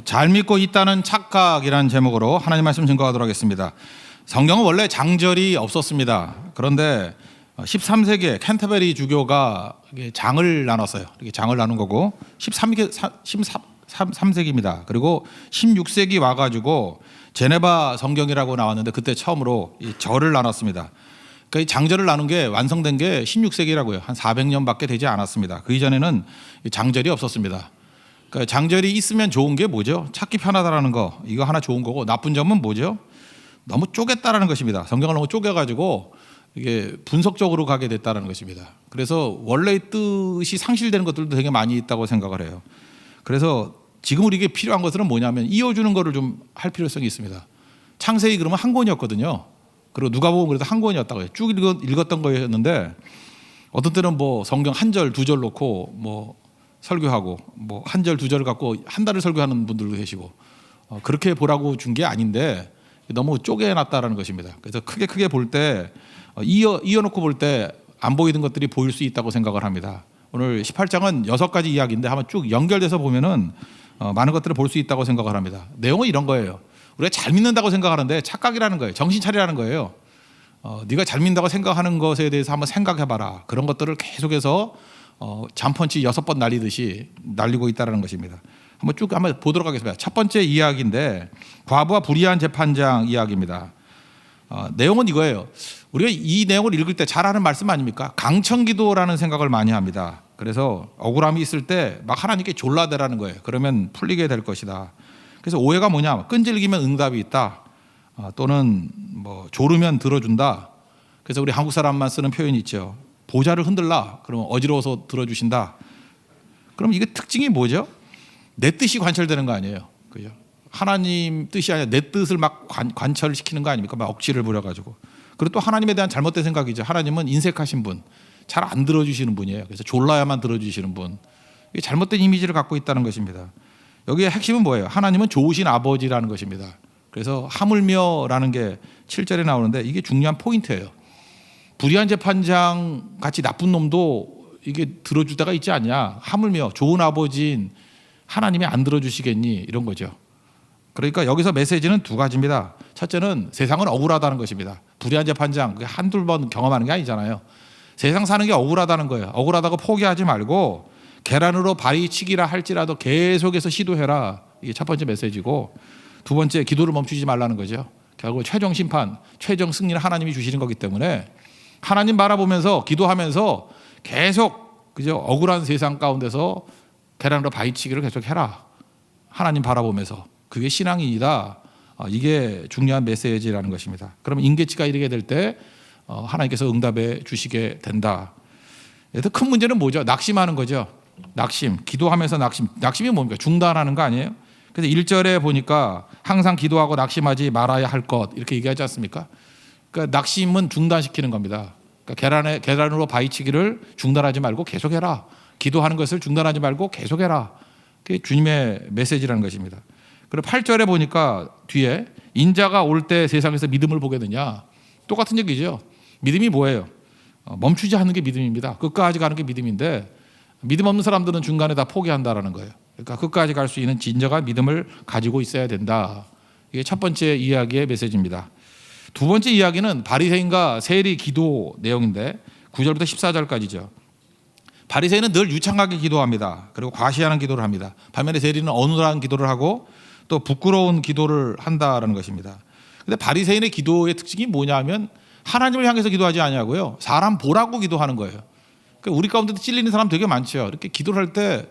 잘 믿고 있다는 착각이라는 제목으로 하나님 말씀 증거하도록 하겠습니다. 성경은 원래 장절이 없었습니다. 그런데 13세기에 캔터베리 주교가 장을 나눴어요. 이렇게 장을 나눈 거고 13세기입니다. 그리고 16세기 와가지고 제네바 성경이라고 나왔는데 그때 처음으로 이 절을 나눴습니다. 그러니까 이 장절을 나눈 게 완성된 게 16세기라고요. 한 400년밖에 되지 않았습니다. 그 이전에는 장절이 없었습니다. 그러니까 장절이 있으면 좋은 게 뭐죠? 찾기 편하다라는 거, 이거 하나 좋은 거고, 나쁜 점은 뭐죠? 너무 쪼갰다라는 것입니다. 성경을 너무 쪼개가지고 이게 분석적으로 가게 됐다는 것입니다. 그래서 원래의 뜻이 상실되는 것들도 되게 많이 있다고 생각을 해요. 그래서 지금 우리에게 필요한 것은 뭐냐면 이어주는 거를 좀 할 필요성이 있습니다. 창세기 그러면 한 권이었거든요. 그리고 누가복음 그래도 한 권이었다고요. 쭉 읽었던 거였는데 어떤 때는 뭐 성경 한 절, 두 절 놓고 뭐 설교하고 뭐 한 절, 두 절을 갖고 한 달을 설교하는 분들도 계시고 그렇게 보라고 준 게 아닌데 너무 쪼개놨다라는 것입니다. 그래서 크게 볼 때 이어놓고 볼 때 안 보이는 것들이 보일 수 있다고 생각을 합니다. 오늘 18장은 6가지 이야기인데 한번 쭉 연결돼서 보면은 많은 것들을 볼 수 있다고 생각을 합니다. 내용은 이런 거예요. 우리가 잘 믿는다고 생각하는데 착각이라는 거예요. 정신 차리라는 거예요. 네가 잘 믿는다고 생각하는 것에 대해서 한번 생각해봐라. 그런 것들을 계속해서 잠펀치 6번 날리듯이 날리고 있다는 것입니다. 한번 보도록 하겠습니다. 첫 번째 이야기인데 과부와 불의한 재판장 이야기입니다. 내용은 이거예요. 우리가 이 내용을 읽을 때 잘 아는 말씀 아닙니까? 강청기도라는 생각을 많이 합니다. 그래서 억울함이 있을 때 막 하나님께 졸라대라는 거예요. 그러면 풀리게 될 것이다. 그래서 오해가 뭐냐? 끈질기면 응답이 있다. 또는 뭐 조르면 들어준다. 그래서 우리 한국 사람만 쓰는 표현이 있죠. 보좌를 흔들라. 그러면 어지러워서 들어주신다. 그럼 이게 특징이 뭐죠? 내 뜻이 관철되는 거 아니에요. 그죠? 하나님 뜻이 아니라 내 뜻을 막 관철시키는 거 아닙니까? 막 억지를 부려가지고. 그리고 또 하나님에 대한 잘못된 생각이죠. 하나님은 인색하신 분, 잘 안 들어주시는 분이에요. 그래서 졸라야만 들어주시는 분. 이게 잘못된 이미지를 갖고 있다는 것입니다. 여기에 핵심은 뭐예요? 하나님은 좋으신 아버지라는 것입니다. 그래서 하물며라는 게 7절에 나오는데 이게 중요한 포인트예요. 불의한 재판장 같이 나쁜 놈도 이게 들어줄 때가 있지 않냐. 하물며 좋은 아버지인 하나님이 안 들어주시겠니? 이런 거죠. 그러니까 여기서 메시지는 2가지입니다. 첫째는 세상은 억울하다는 것입니다. 불의한 재판장 한두 번 경험하는 게 아니잖아요. 세상 사는 게 억울하다는 거예요. 억울하다고 포기하지 말고 계란으로 바위치기라 할지라도 계속해서 시도해라. 이게 첫 번째 메시지고, 두 번째 기도를 멈추지 말라는 거죠. 결국 최종 심판, 최종 승리는 하나님이 주시는 거기 때문에 하나님 바라보면서 기도하면서 계속 그죠? 억울한 세상 가운데서 계란으로 바위치기를 계속해라. 하나님 바라보면서. 그게 신앙이다. 이게 중요한 메시지라는 것입니다. 그러면 임계치가 이르게 될 때 하나님께서 응답해 주시게 된다. 더 큰 문제는 뭐죠? 낙심하는 거죠. 낙심. 기도하면서 낙심이 뭡니까? 중단하는 거 아니에요? 그래서 1절에 보니까 항상 기도하고 낙심하지 말아야 할 것 이렇게 얘기하지 않습니까? 그러니까 낙심은 중단시키는 겁니다. 그러니까 계란으로 바위치기를 중단하지 말고 계속해라. 기도하는 것을 중단하지 말고 계속해라. 그게 주님의 메시지라는 것입니다. 그리고 8절에 보니까 뒤에 인자가 올 때 세상에서 믿음을 보게 되냐. 똑같은 얘기죠. 믿음이 뭐예요? 멈추지 않는 게 믿음입니다. 끝까지 가는 게 믿음인데 믿음 없는 사람들은 중간에 다 포기한다라는 거예요. 그러니까 끝까지 갈 수 있는 진정한 믿음을 가지고 있어야 된다. 이게 첫 번째 이야기의 메시지입니다. 두 번째 이야기는 바리새인과 세리 기도 내용인데 9절부터 14절까지죠. 바리새인은 늘 유창하게 기도합니다. 그리고 과시하는 기도를 합니다. 반면에 세리는 어눌한 기도를 하고 또 부끄러운 기도를 한다라는 것입니다. 근데 바리새인의 기도의 특징이 뭐냐면 하나님을 향해서 기도하지 아니하고요. 사람 보라고 기도하는 거예요. 그러니까 우리 가운데도 찔리는 사람 되게 많죠. 이렇게 기도를 할 때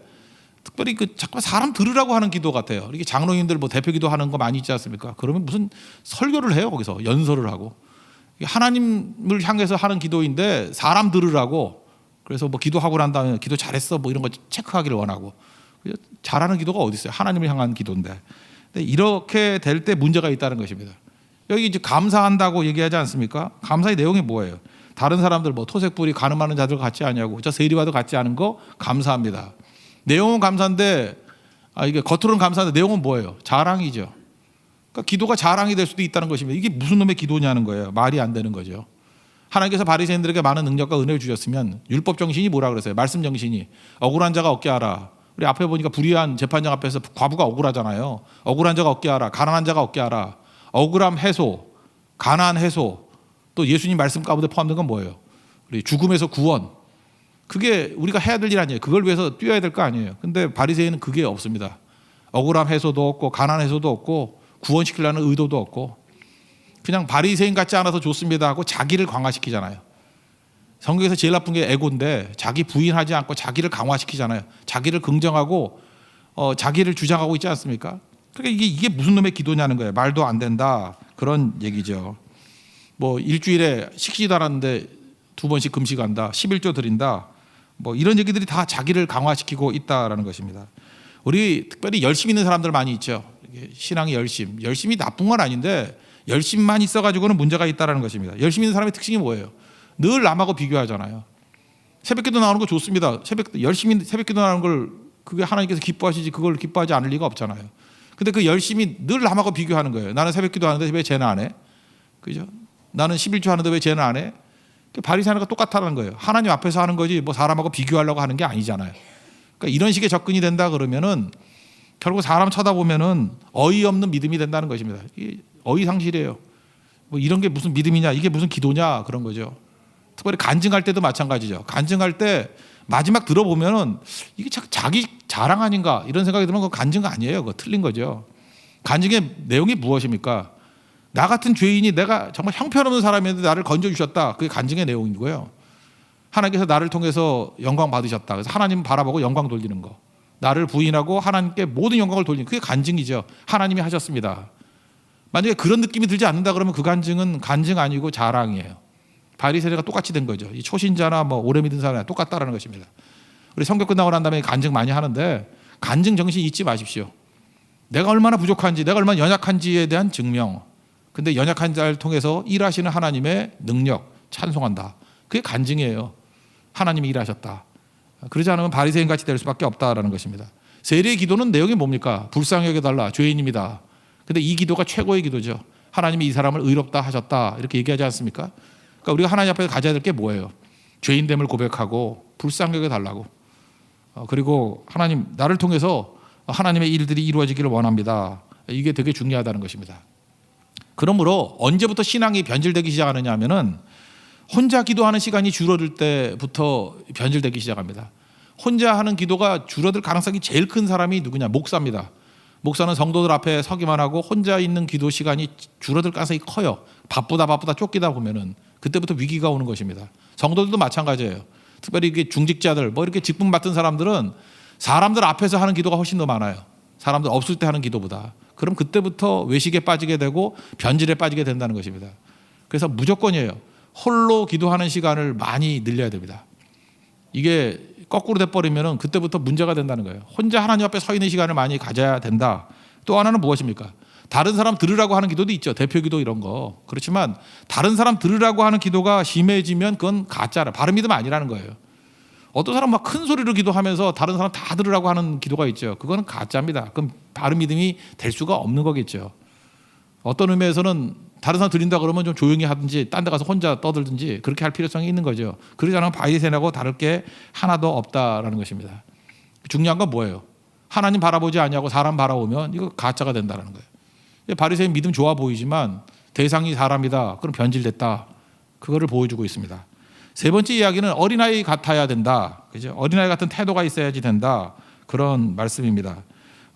특별히 자꾸 사람 들으라고 하는 기도 같아요. 이렇게 장로님들 뭐 대표 기도하는 거 많이 있지 않습니까? 그러면 무슨 설교를 해요. 거기서 연설을 하고. 하나님을 향해서 하는 기도인데 사람 들으라고. 그래서 뭐 기도하고 난 다음에 기도 잘했어 뭐 이런 거 체크하기를 원하고. 잘하는 기도가 어디 있어요? 하나님을 향한 기도인데. 근데 이렇게 될 때 문제가 있다는 것입니다. 여기 이제 감사한다고 얘기하지 않습니까? 감사의 내용이 뭐예요? 다른 사람들 뭐 토색불이 가늠하는 자들 같지 않냐고 저 세리와도 같지 않은 거 감사합니다. 내용은 감사인데 이게 겉으로는 감사한데 내용은 뭐예요? 자랑이죠. 그러니까 기도가 자랑이 될 수도 있다는 것입니다. 이게 무슨 놈의 기도냐는 거예요. 말이 안 되는 거죠. 하나님께서 바리새인들에게 많은 능력과 은혜를 주셨으면 율법 정신이 뭐라 그랬어요? 말씀 정신이 억울한 자가 없게 하라. 우리 앞에 보니까 불의한 재판장 앞에서 과부가 억울하잖아요. 억울한 자가 얻게 하라. 가난한 자가 얻게 하라. 억울함 해소, 가난 해소, 또 예수님 말씀 가운데 포함된 건 뭐예요? 우리 죽음에서 구원. 그게 우리가 해야 될 일 아니에요. 그걸 위해서 뛰어야 될 거 아니에요. 근데 바리새인은 그게 없습니다. 억울함 해소도 없고 가난 해소도 없고 구원시키려는 의도도 없고 그냥 바리새인 같지 않아서 좋습니다 하고 자기를 강화시키잖아요. 성경에서 제일 나쁜 게 에고인데 자기 부인하지 않고 자기를 강화시키잖아요. 자기를 긍정하고 자기를 주장하고 있지 않습니까? 그러니까 이게 무슨 놈의 기도냐는 거예요. 말도 안 된다 그런 얘기죠. 뭐 일주일에 식시도 않았는데 2번씩 금식한다, 11조 드린다, 뭐 이런 얘기들이 다 자기를 강화시키고 있다라는 것입니다. 우리 특별히 열심 있는 사람들 많이 있죠. 신앙의 열심이 나쁜 건 아닌데 열심만 있어가지고는 문제가 있다라는 것입니다. 열심 있는 사람의 특징이 뭐예요? 늘 남하고 비교하잖아요. 새벽기도 나오는 거 좋습니다. 열심히 새벽기도 나오는 걸 그게 하나님께서 기뻐하시지 그걸 기뻐하지 않을 리가 없잖아요. 근데 그 열심히 늘 남하고 비교하는 거예요. 나는 새벽기도 하는데 왜 쟤는 안 해? 그죠? 나는 11조 하는데 왜 쟤는 안 해? 바리새인과 똑같다는 거예요. 하나님 앞에서 하는 거지 뭐 사람하고 비교하려고 하는 게 아니잖아요. 그러니까 이런 식의 접근이 된다 그러면은 결국 사람 쳐다보면은 어이없는 믿음이 된다는 것입니다. 이게 어이상실이에요. 뭐 이런 게 무슨 믿음이냐, 이게 무슨 기도냐 그런 거죠. 특별히 간증할 때도 마찬가지죠. 간증할 때 마지막 들어보면은 이게 자기 자랑 아닌가 이런 생각이 들면 그거 간증 아니에요. 그거 틀린 거죠. 간증의 내용이 무엇입니까? 나 같은 죄인이 내가 정말 형편없는 사람이었는데 나를 건져주셨다. 그게 간증의 내용이고요. 하나님께서 나를 통해서 영광 받으셨다. 그래서 하나님 바라보고 영광 돌리는 거. 나를 부인하고 하나님께 모든 영광을 돌리는 그게 간증이죠. 하나님이 하셨습니다. 만약에 그런 느낌이 들지 않는다 그러면 그 간증은 간증 아니고 자랑이에요. 바리새인과 똑같이 된 거죠. 이 초신자나 뭐 오래 믿은 사람이랑 똑같다라는 것입니다. 우리 성경 끝나고 난 다음에 간증 많이 하는데 간증 정신 잊지 마십시오. 내가 얼마나 부족한지, 내가 얼마나 연약한지에 대한 증명. 근데 연약한 자를 통해서 일하시는 하나님의 능력 찬송한다. 그게 간증이에요. 하나님이 일하셨다. 그러지 않으면 바리새인 같이 될 수밖에 없다라는 것입니다. 세례의 기도는 내용이 뭡니까? 불쌍히 여겨달라. 죄인입니다. 근데 이 기도가 최고의 기도죠. 하나님이 이 사람을 의롭다 하셨다. 이렇게 얘기하지 않습니까? 그러니까 우리가 하나님 앞에 가져야 될 게 뭐예요? 죄인됨을 고백하고 불쌍히 여겨달라고. 그리고 하나님 나를 통해서 하나님의 일들이 이루어지기를 원합니다. 이게 되게 중요하다는 것입니다. 그러므로 언제부터 신앙이 변질되기 시작하느냐 하면은 혼자 기도하는 시간이 줄어들 때부터 변질되기 시작합니다. 혼자 하는 기도가 줄어들 가능성이 제일 큰 사람이 누구냐? 목사입니다. 목사는 성도들 앞에 서기만 하고 혼자 있는 기도 시간이 줄어들 가능성이 커요. 바쁘다 쫓기다 보면은 그때부터 위기가 오는 것입니다. 성도들도 마찬가지예요. 특별히 이게 중직자들 뭐 이렇게 직분 맡은 사람들은 사람들 앞에서 하는 기도가 훨씬 더 많아요. 사람들 없을 때 하는 기도보다. 그럼 그때부터 외식에 빠지게 되고 변질에 빠지게 된다는 것입니다. 그래서 무조건이에요. 홀로 기도하는 시간을 많이 늘려야 됩니다. 이게 거꾸로 돼버리면 그때부터 문제가 된다는 거예요. 혼자 하나님 앞에 서 있는 시간을 많이 가져야 된다. 또 하나는 무엇입니까? 다른 사람 들으라고 하는 기도도 있죠. 대표 기도 이런 거. 그렇지만 다른 사람 들으라고 하는 기도가 심해지면 그건 가짜라. 바른 믿음 아니라는 거예요. 어떤 사람 막 큰 소리로 기도하면서 다른 사람 다 들으라고 하는 기도가 있죠. 그거는 가짜입니다. 그럼 바른 믿음이 될 수가 없는 거겠죠. 어떤 의미에서는 다른 사람 들린다 그러면 좀 조용히 하든지 딴 데 가서 혼자 떠들든지 그렇게 할 필요성이 있는 거죠. 그러지 않으면 바리새인하고 다를 게 하나도 없다라는 것입니다. 중요한 건 뭐예요? 하나님 바라보지 않냐고 사람 바라보면 이거 가짜가 된다는 거예요. 바리새인 믿음 좋아 보이지만 대상이 사람이다. 그럼 변질됐다. 그거를 보여주고 있습니다. 세 번째 이야기는 어린아이 같아야 된다. 그죠? 어린아이 같은 태도가 있어야지 된다. 그런 말씀입니다.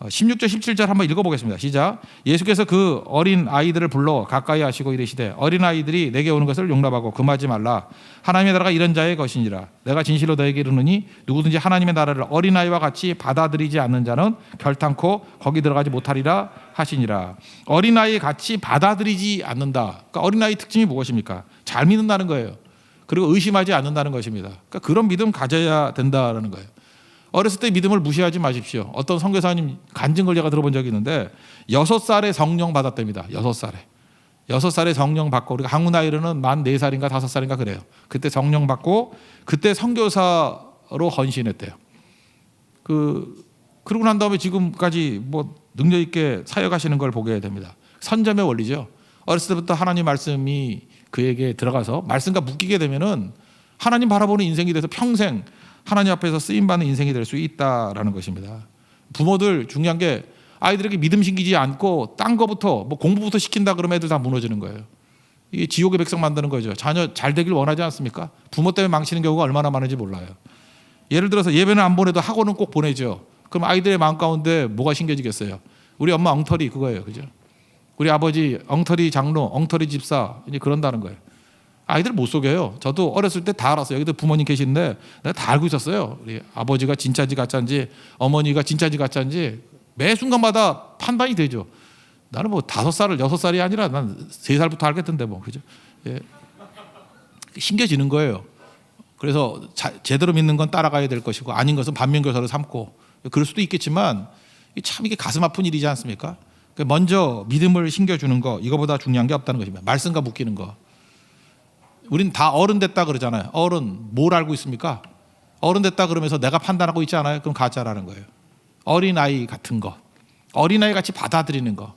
16절 17절 한번 읽어보겠습니다. 시작. 예수께서 그 어린 아이들을 불러 가까이 하시고 이르시되 어린 아이들이 내게 오는 것을 용납하고 금하지 말라. 하나님의 나라가 이런 자의 것이니라. 내가 진실로 너에게 이르노니 누구든지 하나님의 나라를 어린 아이와 같이 받아들이지 않는 자는 결탄코 거기 들어가지 못하리라 하시니라. 어린 아이 같이 받아들이지 않는다. 그러니까 어린 아이 특징이 무엇입니까? 잘 믿는다는 거예요. 그리고 의심하지 않는다는 것입니다. 그러니까 그런 믿음 가져야 된다라는 거예요. 어렸을 때 믿음을 무시하지 마십시오. 어떤 선교사님 간증 걸 제가 들어본 적이 있는데 6살에 성령 받았답니다. 6살에 성령 받고 우리가 한국 나이로는 만 4살인가 5살인가 그래요. 그때 성령 받고 그때 선교사로 헌신했대요. 그러고 난 다음에 지금까지 뭐 능력 있게 사역하시는 걸 보게 됩니다. 선점의 원리죠. 어렸을 때부터 하나님 말씀이 그에게 들어가서 말씀과 묶이게 되면은 하나님 바라보는 인생이 돼서 평생 하나님 앞에서 쓰임받는 인생이 될 수 있다라는 것입니다. 부모들 중요한 게 아이들에게 믿음 심기지 않고 딴 거부터 뭐 공부부터 시킨다 그러면 애들 다 무너지는 거예요. 이게 지옥의 백성 만드는 거죠. 자녀 잘 되길 원하지 않습니까? 부모 때문에 망치는 경우가 얼마나 많은지 몰라요. 예를 들어서 예배는 안 보내도 학원은 꼭 보내죠. 그럼 아이들의 마음 가운데 뭐가 심겨지겠어요? 우리 엄마 엉터리 그거예요. 그죠? 우리 아버지 엉터리 장로, 엉터리 집사 이제 그런다는 거예요. 아이들 못 속여요. 저도 어렸을 때 다 알았어요. 여기도 부모님 계시는데 내가 다 알고 있었어요. 우리 아버지가 진짜인지 가짜인지 어머니가 진짜인지 가짜인지 매 순간마다 판단이 되죠. 나는 뭐 5살, 6살이 아니라 난 3살부터 알겠던데 뭐 그죠? 예. 심겨지는 거예요. 그래서 제대로 믿는 건 따라가야 될 것이고 아닌 것은 반면교사로 삼고 그럴 수도 있겠지만 참 이게 가슴 아픈 일이지 않습니까? 먼저 믿음을 심겨주는 거 이거보다 중요한 게 없다는 것입니다. 말씀과 묶이는 거. 우린 다 어른 됐다 그러잖아요. 어른 뭘 알고 있습니까? 어른 됐다 그러면서 내가 판단하고 있지 않아요? 그럼 가짜라는 거예요. 어린아이 같은 거. 어린아이 같이 받아들이는 거.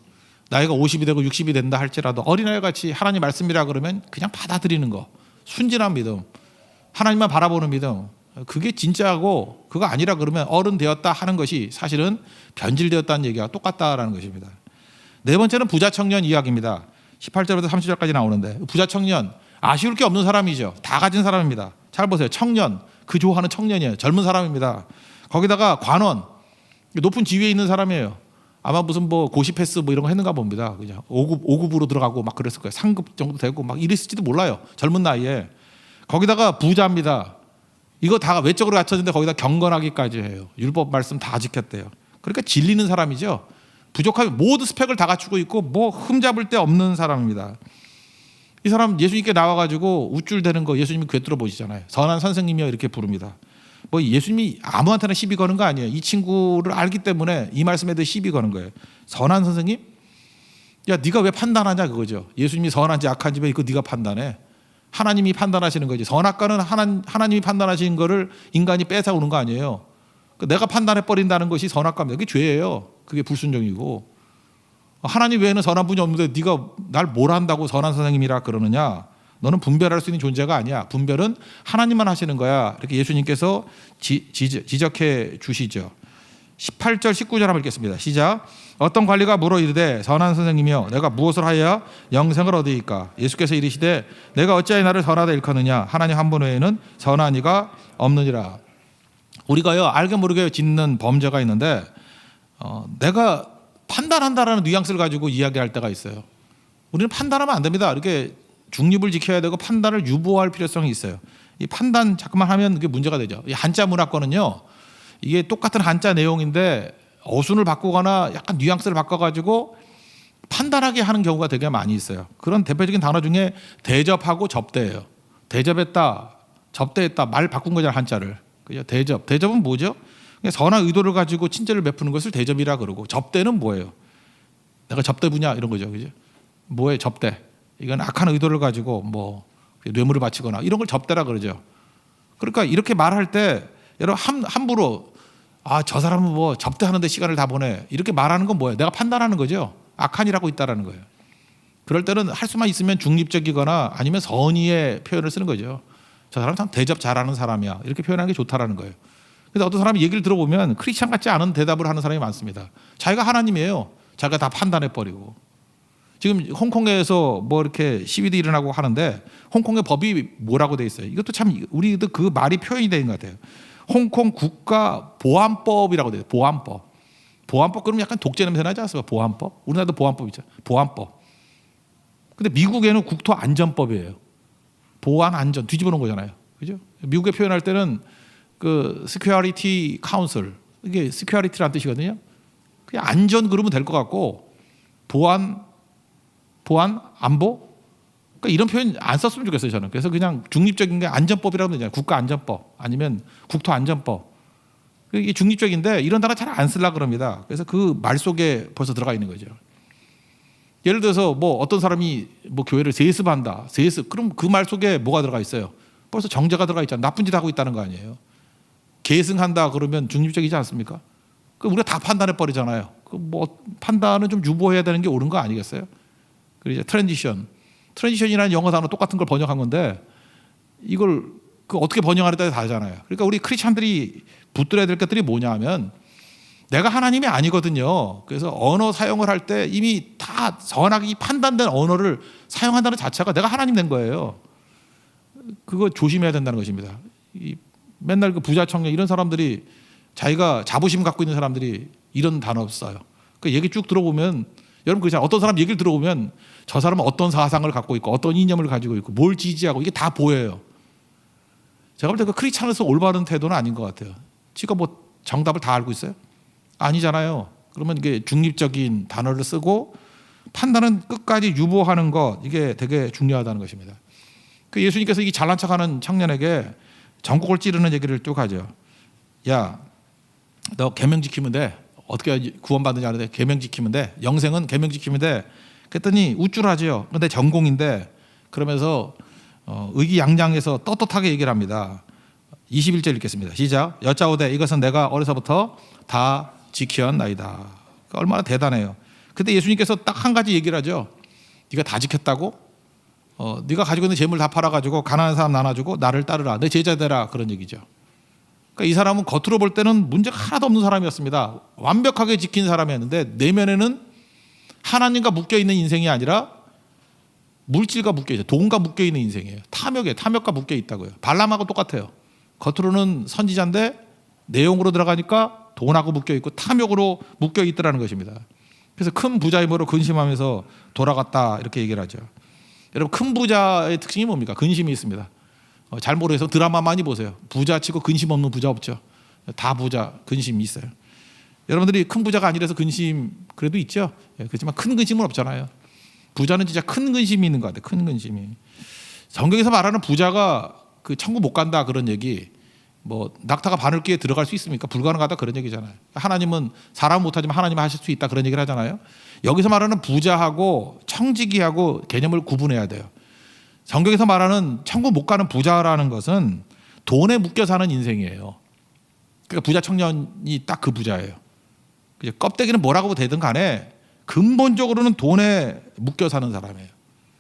나이가 50이 되고 60이 된다 할지라도 어린아이 같이 하나님 말씀이라 그러면 그냥 받아들이는 거. 순진한 믿음. 하나님만 바라보는 믿음. 그게 진짜고 그거 아니라 그러면 어른 되었다 하는 것이 사실은 변질되었다는 얘기가 똑같다라는 것입니다. 네 번째는 부자 청년 이야기입니다. 18절부터 30절까지 나오는데 부자 청년 아쉬울 게 없는 사람이죠. 다 가진 사람입니다. 잘 보세요. 청년 그 좋아하는 청년이에요. 젊은 사람입니다. 거기다가 관원 높은 지위에 있는 사람이에요. 아마 무슨 뭐 고시 패스 뭐 이런 거 했는가 봅니다. 그냥 5급으로 들어가고 막 그랬을 거예요. 3급 정도 되고 막 이랬을지도 몰라요. 젊은 나이에. 거기다가 부자입니다. 이거 다 외적으로 갖췄는데 거기다 경건하기까지 해요. 율법 말씀 다 지켰대요. 그러니까 질리는 사람이죠. 부족하면 모든 스펙을 다 갖추고 있고 뭐 흠잡을 데 없는 사람입니다. 이 사람 예수님께 나와가지고 우쭐대는 거 예수님이 꿰뚫어 보시잖아요. 선한 선생님이여 이렇게 부릅니다. 뭐 예수님이 아무한테나 시비 거는 거 아니에요. 이 친구를 알기 때문에 이 말씀에 대해 시비 거는 거예요. 선한 선생님? 야 네가 왜 판단하냐 그거죠. 예수님이 선한지 악한지 왜 이거 네가 판단해. 하나님이 판단하시는 거지. 선악과는 하나님이 판단하시는 거를 인간이 뺏어오는 거 아니에요. 내가 판단해버린다는 것이 선악과입니다. 그게 죄예요. 그게 불순종이고. 하나님 외에는 선한 분이 없는데 네가 날 뭘 한다고 선한 선생님이라 그러느냐. 너는 분별할 수 있는 존재가 아니야. 분별은 하나님만 하시는 거야. 이렇게 예수님께서 지적해 주시죠. 18절 19절 한번 읽겠습니다. 시작. 어떤 관리가 물어 이르되 선한 선생님이여 내가 무엇을 하여야 영생을 얻으리까. 예수께서 이르시되 내가 어찌하여 나를 선하다 일컫느냐. 하나님 한 분 외에는 선한 이가 없느니라. 우리가요 알게 모르게 짓는 범죄가 있는데 내가 판단한다라는 뉘앙스를 가지고 이야기할 때가 있어요. 우리는 판단하면 안 됩니다. 이렇게 중립을 지켜야 되고 판단을 유보할 필요성이 있어요. 이 판단 자꾸만 하면 그게 문제가 되죠. 이 한자 문화권은요 이게 똑같은 한자 내용인데 어순을 바꾸거나 약간 뉘앙스를 바꿔가지고 판단하게 하는 경우가 되게 많이 있어요. 그런 대표적인 단어 중에 대접하고 접대예요. 대접했다, 접대했다 말 바꾼 거잖아요 한자를. 그죠? 대접은 뭐죠? 선한 의도를 가지고 친절을 베푸는 것을 대접이라 그러고 접대는 뭐예요? 내가 접대 분야 이런 거죠, 그죠? 뭐예요 접대? 이건 악한 의도를 가지고 뭐 뇌물을 바치거나 이런 걸 접대라 그러죠. 그러니까 이렇게 말할 때 여러분 함부로 저 사람은 뭐 접대하는데 시간을 다 보내 이렇게 말하는 건 뭐예요? 내가 판단하는 거죠. 악한이라고 있다라는 거예요. 그럴 때는 할 수만 있으면 중립적이거나 아니면 선의의 표현을 쓰는 거죠. 저 사람 참 대접 잘하는 사람이야 이렇게 표현하는 게 좋다라는 거예요. 그래서 어떤 사람이 얘기를 들어보면 크리스찬 같지 않은 대답을 하는 사람이 많습니다. 자기가 하나님이에요. 자기가 다 판단해버리고. 지금 홍콩에서 뭐 이렇게 시위도 일어나고 하는데 홍콩의 법이 뭐라고 돼 있어요? 이것도 참 우리도 그 말이 표현이 되는 것 같아요. 홍콩 국가 보안법이라고 돼요. 보안법. 보안법 그러면 약간 독재 냄새 나지 않습니까? 보안법. 우리나라도 보안법 있죠. 보안법. 근데 미국에는 국토안전법이에요. 보안 안전 뒤집어 놓은 거잖아요. 그죠? 미국에 표현할 때는 그 Security Council 이게 Security라는 뜻이거든요. 그냥 안전 그러면 될 것 같고 보안 안보 그러니까 이런 표현 안 썼으면 좋겠어요 저는. 그래서 그냥 중립적인 게 안전법이라고 하잖아요. 국가안전법 아니면 국토안전법 이게 중립적인데 이런 단어 잘 안 쓰려고 그럽니다. 그래서 그 말 속에 벌써 들어가 있는 거죠. 예를 들어서 뭐 어떤 사람이 뭐 교회를 세습한다 세습 그럼 그 말 속에 뭐가 들어가 있어요? 벌써 정죄가 들어가 있잖아요. 나쁜 짓 하고 있다는 거 아니에요. 계승한다 그러면 중립적이지 않습니까? 그 우리가 다 판단해 버리잖아요. 그 뭐 판단은 좀 유보해야 되는 게 옳은 거 아니겠어요? 그리고 이제 트랜지션이라는 영어 단어 똑같은 걸 번역한 건데 이걸 그 어떻게 번영하느냐에 따라 다르잖아요. 그러니까 우리 크리스찬들이 붙들어야 될 것들이 뭐냐 하면 내가 하나님이 아니거든요. 그래서 언어 사용을 할 때 이미 다 선하게 판단된 언어를 사용한다는 자체가 내가 하나님 된 거예요. 그거 조심해야 된다는 것입니다. 맨날 그 부자 청년 이런 사람들이 자기가 자부심 갖고 있는 사람들이 이런 단어 써요. 그 얘기 쭉 들어보면 여러분 그렇잖아요. 어떤 사람 얘기를 들어보면 저 사람은 어떤 사상을 갖고 있고 어떤 이념을 가지고 있고 뭘 지지하고 이게 다 보여요. 제가 볼 때 그 크리스찬으로서 올바른 태도는 아닌 것 같아요. 지가 뭐 정답을 다 알고 있어요? 아니잖아요. 그러면 이게 중립적인 단어를 쓰고 판단은 끝까지 유보하는 것 이게 되게 중요하다는 것입니다. 그 예수님께서 이 잘난 척하는 청년에게 전곡을 찌르는 얘기를 쭉 하죠. 야, 너 계명 지키면 돼. 어떻게 구원받는지 아는데 계명 지키면 돼. 영생은 계명 지키면 돼. 그랬더니 우쭐하지요. 그런데 전공인데 그러면서 의기양양해서 떳떳하게 얘기를 합니다. 21절 읽겠습니다. 시작. 여짜오되 이것은 내가 어려서부터 다 지켰나이다. 그러니까 얼마나 대단해요. 그때 예수님께서 딱 한 가지 얘기를 하죠. 네가 다 지켰다고? 네가 가지고 있는 재물 다 팔아가지고 가난한 사람 나눠주고 나를 따르라. 내 제자 되라. 그런 얘기죠. 그러니까 이 사람은 겉으로 볼 때는 문제가 하나도 없는 사람이었습니다. 완벽하게 지킨 사람이었는데 내면에는 하나님과 묶여있는 인생이 아니라 물질과 묶여있어요. 돈과 묶여있는 인생이에요. 탐욕과 묶여있다고요. 발람하고 똑같아요. 겉으로는 선지자인데 내용으로 들어가니까 돈하고 묶여있고 탐욕으로 묶여있더라는 것입니다. 그래서 큰 부자의 모로 근심하면서 돌아갔다 이렇게 얘기를 하죠. 여러분 큰 부자의 특징이 뭡니까? 근심이 있습니다. 잘 모르겠어 드라마 많이 보세요. 부자치고 근심 없는 부자 없죠. 다 부자 근심이 있어요. 여러분들이 큰 부자가 아니라서 근심 그래도 있죠. 그렇지만 큰 근심은 없잖아요. 부자는 진짜 큰 근심이 있는 것 같아요. 큰 근심이. 성경에서 말하는 부자가 그 천국 못 간다 그런 얘기 뭐 낙타가 바늘귀에 들어갈 수 있습니까? 불가능하다 그런 얘기잖아요. 하나님은 사람 못하지만 하나님은 하실 수 있다 그런 얘기를 하잖아요. 여기서 말하는 부자하고 청지기하고 개념을 구분해야 돼요. 성경에서 말하는 천국 못 가는 부자라는 것은 돈에 묶여 사는 인생이에요. 그러니까 부자 청년이 딱 그 부자예요. 껍데기는 뭐라고 되든 간에 근본적으로는 돈에 묶여 사는 사람이에요.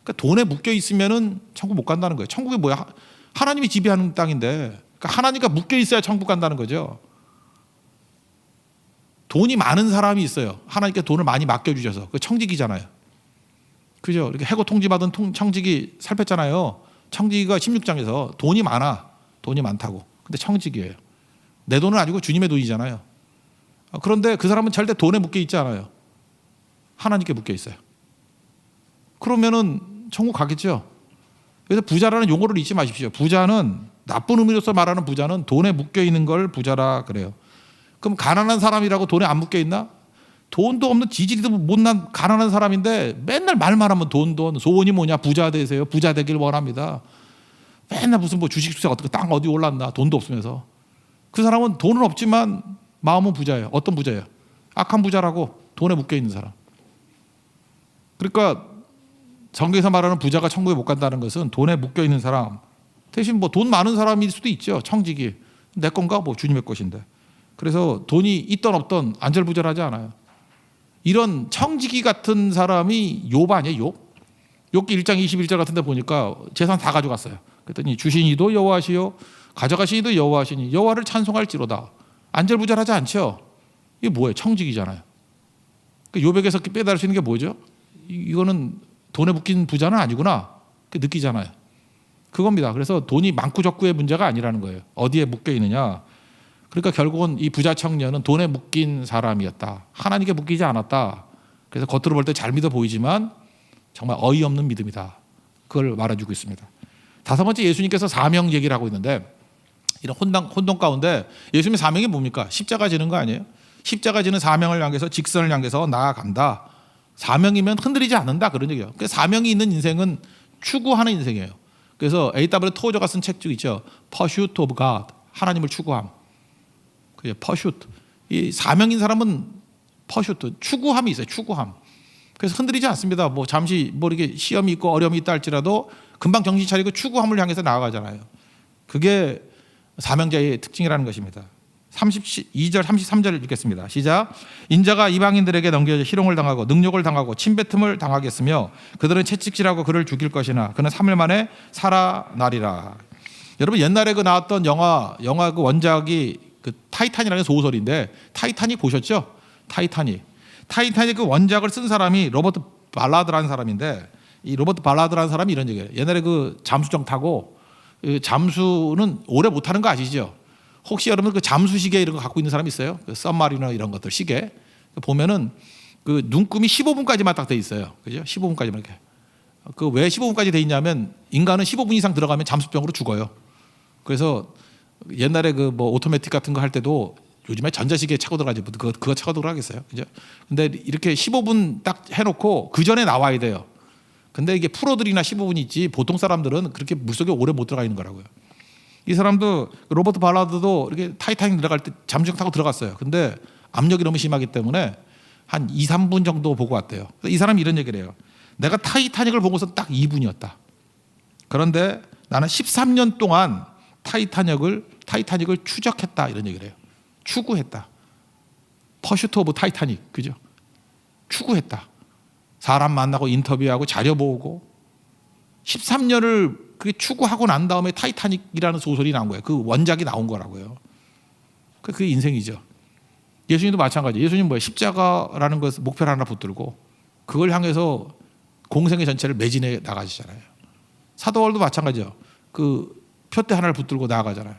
그러니까 돈에 묶여 있으면은 천국 못 간다는 거예요. 천국이 뭐야? 하나님이 지배하는 땅인데 그러니까 하나님과 묶여 있어야 천국 간다는 거죠. 돈이 많은 사람이 있어요. 하나님께 돈을 많이 맡겨주셔서 그 청지기잖아요. 그죠? 이렇게 해고 통지받은 청지기 살폈잖아요. 청지기가 16장에서 돈이 많아. 돈이 많다고. 근데 청지기예요. 내 돈은 아니고 주님의 돈이잖아요. 그런데 그 사람은 절대 돈에 묶여 있지 않아요. 하나님께 묶여 있어요. 그러면은 천국 가겠죠. 그래서 부자라는 용어를 잊지 마십시오. 부자는 나쁜 의미로서 말하는 부자는 돈에 묶여 있는 걸 부자라 그래요. 그럼 가난한 사람이라고 돈에 안 묶여 있나? 돈도 없는 지지리도 못난 가난한 사람인데 맨날 말만 하면 돈 소원이 뭐냐? 부자 되세요. 부자 되길 원합니다. 맨날 무슨 뭐 주식수가 어떻게 땅 어디 올랐나? 돈도 없으면서. 그 사람은 돈은 없지만 마음은 부자예요. 어떤 부자예요? 악한 부자라고 돈에 묶여 있는 사람. 그러니까 성경에서 말하는 부자가 천국에 못 간다는 것은 돈에 묶여 있는 사람 대신 뭐 돈 많은 사람일 수도 있죠. 청지기 내 건가 뭐 주님의 것인데. 그래서 돈이 있던 없던 안절부절하지 않아요. 이런 청지기 같은 사람이 욥 아니에요? 욥기 1장 21절 같은 데 보니까 재산 다 가져갔어요. 그랬더니 주신 이도 여호와시요 가져가신 이도 여호와시니 여호와를 찬송할지로다. 안절부절하지 않죠. 이게 뭐예요? 청지기잖아요. 그러니까 욥에게서 빼달을 수 있는 게 뭐죠? 이거는 돈에 묶인 부자는 아니구나. 느끼잖아요. 그겁니다. 그래서 돈이 많고 적고의 문제가 아니라는 거예요. 어디에 묶여 있느냐. 그러니까 결국은 이 부자 청년은 돈에 묶인 사람이었다. 하나님께 묶이지 않았다. 그래서 겉으로 볼 때 잘 믿어 보이지만 정말 어이없는 믿음이다. 그걸 말해주고 있습니다. 다섯 번째 예수님께서 사명 얘기를 하고 있는데 이런 혼돈 가운데 예수님의 사명이 뭡니까? 십자가 지는 거 아니에요? 십자가 지는 사명을 향해서 직선을 향해서 나아간다. 사명이면 흔들리지 않는다 그런 얘기예요. 그러니까 사명이 있는 인생은 추구하는 인생이에요. 그래서 A.W. 토저가 쓴 책 중 있죠. Pursuit of God. 하나님을 추구함. 그게 Pursuit. 이 사명인 사람은 Pursuit. 추구함이 있어요. 추구함. 그래서 흔들리지 않습니다. 뭐 잠시 뭐 이렇게 시험이 있고 어려움이 있다 할지라도 금방 정신 차리고 추구함을 향해서 나아가잖아요. 그게 사명자의 특징이라는 것입니다. 32절 33절을 읽겠습니다. 시작. 인자가 이방인들에게 넘겨져 희롱을 당하고 능욕을 당하고 침뱉음을 당하겠으며 그들은 채찍질하고 그를 죽일 것이나 그는 3일 만에 살아나리라. 여러분 옛날에 그 나왔던 영화 그 원작이 그 타이탄이라는 소설인데 타이타닉 보셨죠? 타이타닉 그 원작을 쓴 사람이 로버트 발라드라는 사람인데 이 로버트 발라드라는 사람이 이런 얘기예요. 옛날에 그 잠수정 타고 그 잠수는 오래 못 하는 거 아시죠? 혹시 여러분 그 잠수 시계 이런 거 갖고 있는 사람 있어요? 그 썸마리너 이런 것들 시계 보면은 그 눈금이 15분까지만 딱 돼 있어요. 그죠? 15분까지만 이렇게. 그 왜 15분까지 돼 있냐면 인간은 15분 이상 들어가면 잠수병으로 죽어요. 그래서 옛날에 그 뭐 오토매틱 같은 거 할 때도 요즘에 전자시계 차고 들어가지 그거 차고 들어가겠어요. 그죠? 근데 이렇게 15분 딱 해놓고 그 전에 나와야 돼요. 근데 이게 프로들이나 15분 있지 보통 사람들은 그렇게 물속에 오래 못 들어가 있는 거라고요. 이 사람도 로버트 발라드도 이렇게 타이타닉 들어갈 때 잠수정 타고 들어갔어요. 근데 압력이 너무 심하기 때문에 한 2, 3분 정도 보고 왔대요. 이 사람이 이런 얘기를 해요. 내가 타이타닉을 보고서 딱 2분이었다. 그런데 나는 13년 동안 타이타닉을 추적했다 이런 얘기를 해요. 추구했다. 퍼슈트 오브 타이타닉 그죠? 추구했다. 사람 만나고 인터뷰하고 자료 보고 13년을 그렇게 추구하고 난 다음에 타이타닉이라는 소설이 나온 거예요. 그 원작이 나온 거라고요. 그게 인생이죠. 예수님도 마찬가지. 예수님 뭐예요? 십자가라는 것을 목표를 하나 붙들고 그걸 향해서 공생의 전체를 매진해 나가시잖아요. 사도 바울도 마찬가지죠. 그 표대 하나를 붙들고 나아가잖아요.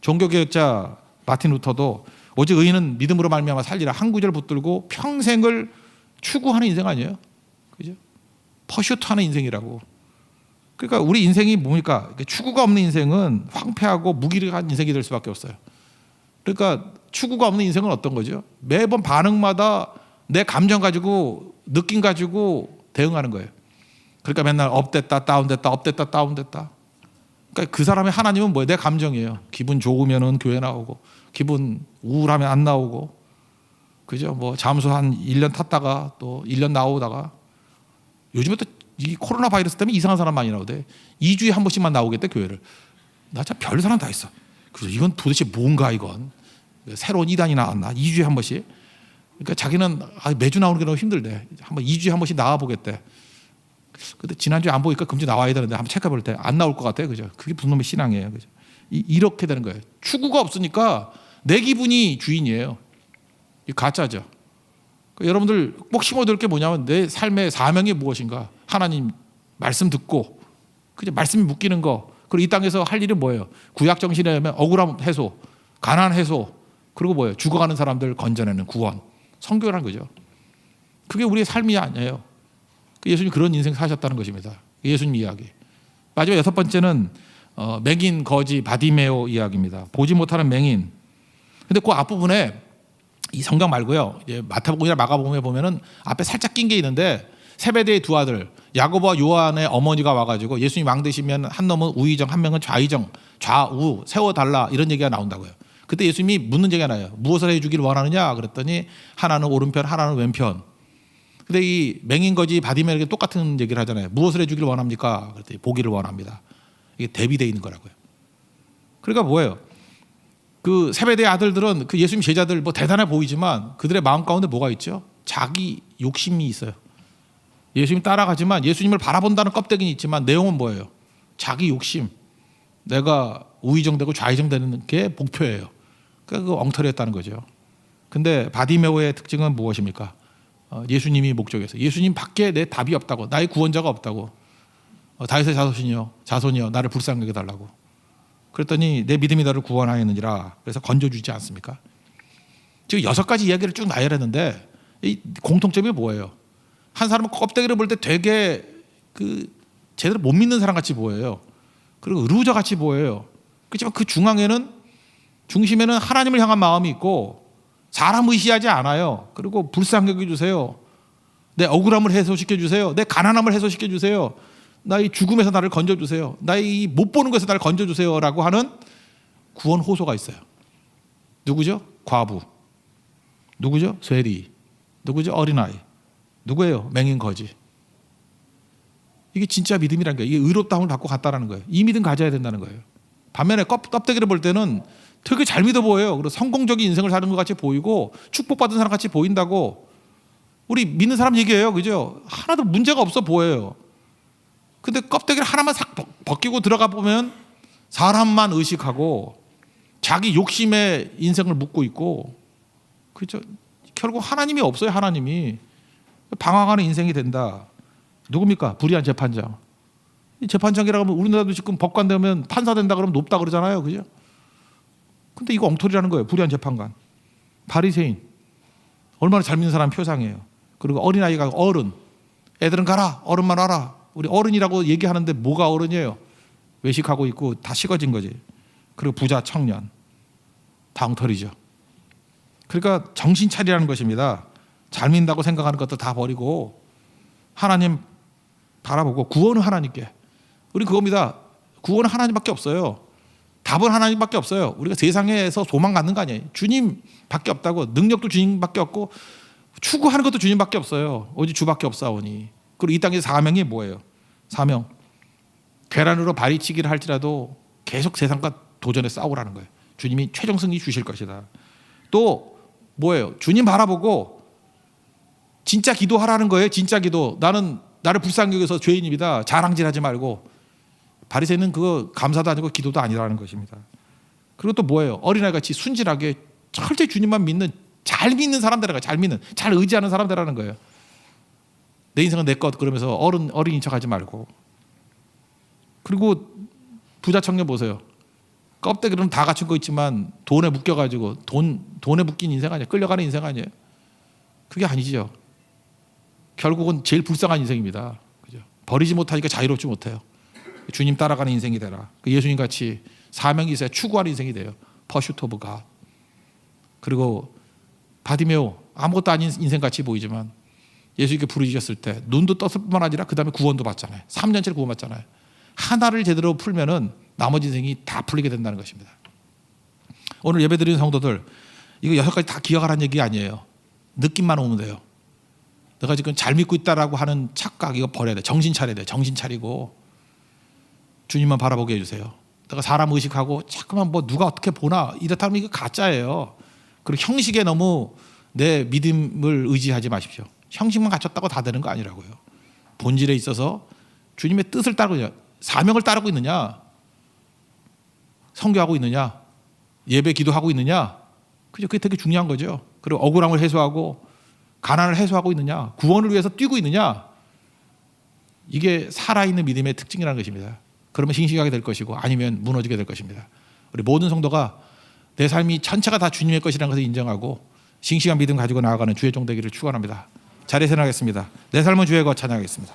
종교개혁자 마틴 루터도 오직 의인은 믿음으로 말미암아 살리라 한 구절 붙들고 평생을 추구하는 인생 아니에요? 그죠? 퍼슈트하는 인생이라고. 그러니까 우리 인생이 뭡니까? 추구가 없는 인생은 황폐하고 무기력한 인생이 될 수밖에 없어요. 그러니까 추구가 없는 인생은 어떤 거죠? 매번 반응마다 내 감정 가지고 느낌 가지고 대응하는 거예요. 그러니까 맨날 업됐다 다운됐다 업됐다 다운됐다. 그러니까 그 사람의 하나님은 뭐예요? 내 감정이에요. 기분 좋으면은 교회 나오고 기분 우울하면 안 나오고 그죠? 뭐 잠수 한 1년 탔다가 또 1년 나오다가 요즘에 또 이 코로나 바이러스 때문에 이상한 사람 많이 나오대. 2주에 한 번씩만 나오겠대 교회를. 나 진짜 별 사람 다 있어. 그래서 이건 도대체 뭔가 이건 새로운 이단이 나왔나? 2주에 한 번씩. 그러니까 자기는 매주 나오는 게 너무 힘들대. 한번 2주에 한 번씩 나와 보겠대. 근데 지난주에 안 보니까 금주 나와야 되는데 한번 체크해 볼 때 안 나올 것 같아요. 그죠? 그게 무슨 놈의 신앙이에요. 그죠? 이렇게 되는 거예요. 추구가 없으니까 내 기분이 주인이에요. 이 가짜죠. 그러니까 여러분들 꼭 심어둘 게 뭐냐면 내 삶의 사명이 무엇인가? 하나님 말씀 듣고 그죠? 말씀이 묶이는 거. 그리고 이 땅에서 할 일은 뭐예요? 구약 정신에 의하면 억울함 해소, 가난 해소, 그리고 뭐예요? 죽어가는 사람들 건져내는 구원, 선교라는 거죠. 그게 우리의 삶이 아니에요. 예수님 그런 인생 사셨다는 것입니다. 예수님 이야기. 마지막 6번째는 맹인 거지 바디메오 이야기입니다. 보지 못하는 맹인. 근데 그 앞부분에 이 성경 말고요. 이제 마태복음이나 마가복음에 보면은 앞에 살짝 낀 게 있는데 세베대의 두 아들 야고보와 요한의 어머니가 와가지고 예수님 왕 되시면 한 놈은 우의정 한 명은 좌의정 좌우 세워달라 이런 얘기가 나온다고요. 그때 예수님이 묻는 얘기가 나요. 무엇을 해주길 원하느냐 그랬더니 하나는 오른편 하나는 왼편. 근데 이 맹인거지 바디메오에게 똑같은 얘기를 하잖아요. 무엇을 해주길 원합니까? 그랬더니 보기를 원합니다. 이게 대비되어 있는 거라고요. 그러니까 뭐예요? 그 세베대의 아들들은 그 예수님 제자들 뭐 대단해 보이지만 그들의 마음 가운데 뭐가 있죠? 자기 욕심이 있어요. 예수님 따라가지만 예수님을 바라본다는 껍데기는 있지만 내용은 뭐예요? 자기 욕심. 내가 우의정되고 좌의정되는 게 목표예요. 그러니까 그 엉터리였다는 거죠. 근데 바디메오의 특징은 무엇입니까? 예수님이 목적이었어요. 예수님 밖에 내 답이 없다고, 나의 구원자가 없다고. 다윗의 자손이여 나를 불쌍하게 달라고. 그랬더니 내 믿음이 너를 구원하였느니라. 그래서 건져주지 않습니까? 지금 6가지 이야기를 쭉 나열했는데 이 공통점이 뭐예요? 한 사람은 껍데기를 볼 때 되게 그 제대로 못 믿는 사람 같이 보여요. 그리고 의루자 같이 보여요. 그렇지만 그 중심에는 하나님을 향한 마음이 있고 사람 의시하지 않아요. 그리고 불쌍히 여겨주세요. 내 억울함을 해소시켜 주세요. 내 가난함을 해소시켜 주세요. 나의 죽음에서 나를 건져주세요. 나의 못 보는 것에서 나를 건져주세요. 라고 하는 구원 호소가 있어요. 누구죠? 과부. 누구죠? 쇠리. 누구죠? 어린아이. 누구예요? 맹인 거지. 이게 진짜 믿음이라는 거예요. 이게 의롭다함을 받고 갔다라는 거예요. 이 믿음 가져야 된다는 거예요. 반면에 껍데기를 볼 때는 되게 잘 믿어 보여요. 그리고 성공적인 인생을 사는 것 같이 보이고 축복받은 사람 같이 보인다고 우리 믿는 사람 얘기해요. 그죠? 하나도 문제가 없어 보여요. 근데 껍데기를 하나만 싹 벗기고 들어가 보면 사람만 의식하고 자기 욕심에 인생을 묻고 있고, 그죠? 결국 하나님이 없어요. 하나님이 방황하는 인생이 된다. 누굽니까? 불의한 재판장. 이 재판장이라고 하면 우리나라도 지금 법관 되면 판사 된다 그러면 높다 그러잖아요, 그죠? 근데 이거 엉터리라는 거예요. 불의한 재판관, 바리새인, 얼마나 잘 믿는 사람 표상이에요. 그리고 어린아이가 어른, 애들은 가라, 어른만 와라. 우리 어른이라고 얘기하는데 뭐가 어른이에요? 외식하고 있고 다 식어진 거지. 그리고 부자 청년, 다 엉터리죠. 그러니까 정신 차리라는 것입니다. 잘 믿는다고 생각하는 것도 다 버리고 하나님 바라보고, 구원은 하나님께. 우리 그겁니다. 구원은 하나님밖에 없어요. 답은 하나님밖에 없어요. 우리가 세상에서 소망 갖는 거 아니에요. 주님밖에 없다고. 능력도 주님밖에 없고 추구하는 것도 주님밖에 없어요. 오직 주밖에 없사오니. 그리고 이 땅의 사명이 뭐예요? 사명, 계란으로 바리치기를 할지라도 계속 세상과 도전에 싸우라는 거예요. 주님이 최종 승리 주실 것이다. 또 뭐예요? 주님 바라보고 진짜 기도하라는 거예요. 진짜 기도. 나를 불쌍히 여겨서 죄인입니다. 자랑질하지 말고. 바리새인은 그거 감사도 아니고 기도도 아니라는 것입니다. 그리고 또 뭐예요? 어린아이같이 순진하게 철저히 주님만 믿는, 잘 믿는 사람들이라는 거예요. 잘 믿는, 잘 의지하는 사람들이라는 거예요. 내 인생은 내 것 그러면서 어린인 척하지 말고. 그리고 부자 청년 보세요. 껍데기로는 다 갖춘 거 있지만 돈에 묶여가지고 돈에 묶인 인생 아니에요? 끌려가는 인생 아니에요? 그게 아니죠. 결국은 제일 불쌍한 인생입니다. 그죠? 버리지 못하니까 자유롭지 못해요. 주님 따라가는 인생이 되라. 예수님 같이 사명이 있어야 추구하는 인생이 돼요. 퍼슈트 오브 갓. 그리고 바디메오, 아무것도 아닌 인생같이 보이지만 예수님께 부르짖었을 때 눈도 떴을 뿐만 아니라 그 다음에 구원도 받잖아요. 3년째를 구원받잖아요. 하나를 제대로 풀면은 나머지 인생이 다 풀리게 된다는 것입니다. 오늘 예배드리는 성도들, 이거 6가지 다 기억하라는 얘기 아니에요. 느낌만 오면 돼요. 내가 지금 잘 믿고 있다라고 하는 착각, 이거 버려야 돼. 정신 차려야 돼. 정신 차리고 주님만 바라보게 해주세요. 내가 사람 의식하고 자꾸만 뭐 누가 어떻게 보나 이렇다면 이거 가짜예요. 그리고 형식에 너무 내 믿음을 의지하지 마십시오. 형식만 갖췄다고 다 되는 거 아니라고요. 본질에 있어서 주님의 뜻을 따르고 있느냐, 사명을 따르고 있느냐, 선교하고 있느냐, 예배 기도하고 있느냐, 그게 되게 중요한 거죠. 그리고 억울함을 해소하고 가난을 해소하고 있느냐, 구원을 위해서 뛰고 있느냐, 이게 살아있는 믿음의 특징이라는 것입니다. 그러면 싱싱하게 될 것이고 아니면 무너지게 될 것입니다. 우리 모든 성도가 내 삶이 전체가 다 주님의 것이라는 것을 인정하고 싱싱한 믿음 가지고 나아가는 주의 종 되기를 축원합니다. 자리에 서나가겠습니다. 내 삶은 주의 것 찬양하겠습니다.